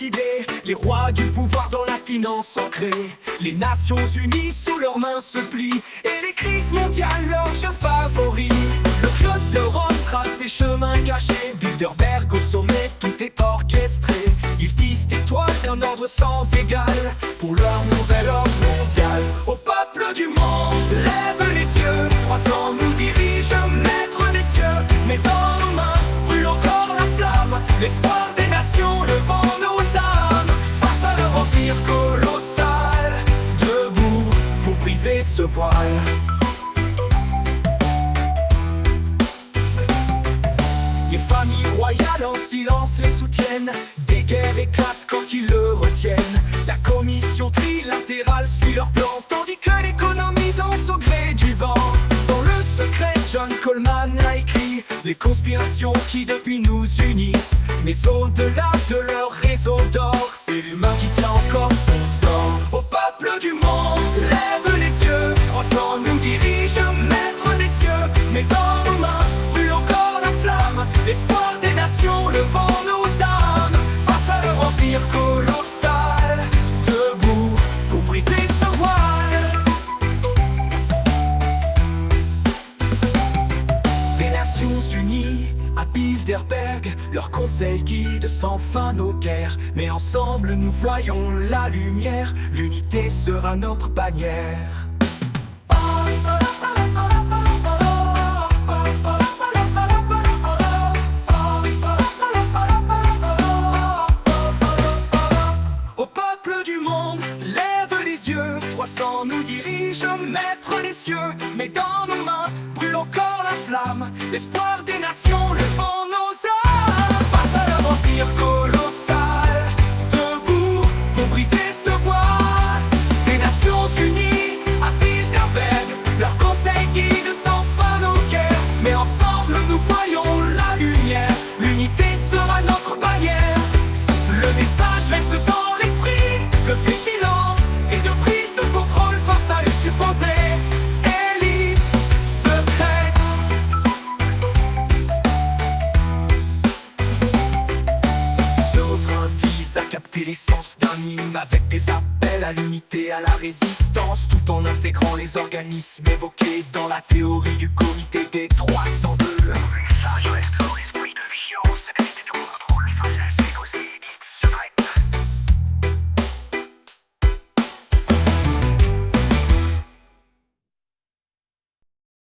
décidé, les rois du pouvoir dans la finance ancrée. Les Nations Unies sous leurs mains se plient, et les crises mondiales leur jeu favori. Le club d'Europe trace des chemins cachés, Bilderberg au sommet, tout est orchestré. Ils disent étoiles d'un ordre sans égal, pour leur nouvel ordre mondial. Au peuple du monde, lève les yeux, 300 nous dirige, maître des cieux. Mais dans nos mains brûle encore la flamme, l'espoir des nations, levant nos âmes face à leur empire colossal, debout pour briser ce voile. Les familles royales en silence les soutiennent, des guerres éclatent quand ils le retiennent. La commission trilatérale suit leur plan, tandis que l'économie danse au gré du vent. Dans le secret, John Coleman a écrit les conspirations qui depuis nous unissent. Mais au-delà de leur réseau d'or, c'est l'humain qui tient encore son sort. Au peuple du monde, lève les yeux, 300 nous dirige, maître des cieux. Mais dans nos mains brûle encore la flamme, l'espoir des nations, levant nos âmes face à leur empire colossal, debout pour briser ce voile. Des Nations Unies à Bilderberg, leur conseil guide sans fin nos guerres. Mais ensemble nous voyons la lumière, l'unité sera notre bannière. Au peuple du monde, lève les yeux, 300 nous dirige, maître des cieux. Mais dans nos mains brûle encore la flamme, l'espoir des nations, levant nos âmes face à leur empire colossal, debout pour briser ce voile. Des Nations Unies à Bilderberg, leur conseil guide sans fin nos guerres. Mais ensemble nous voyons la lumière, l'unité sera notre bannière. Le message reste dans l'esprit de vigilance et de prise de contrôle face à une supposée élite secrète. Souverain vise à capter l'essence d'un hymne avec des appels à l'unité, à la résistance, tout en intégrant les organismes évoqués dans la théorie du comité des 302.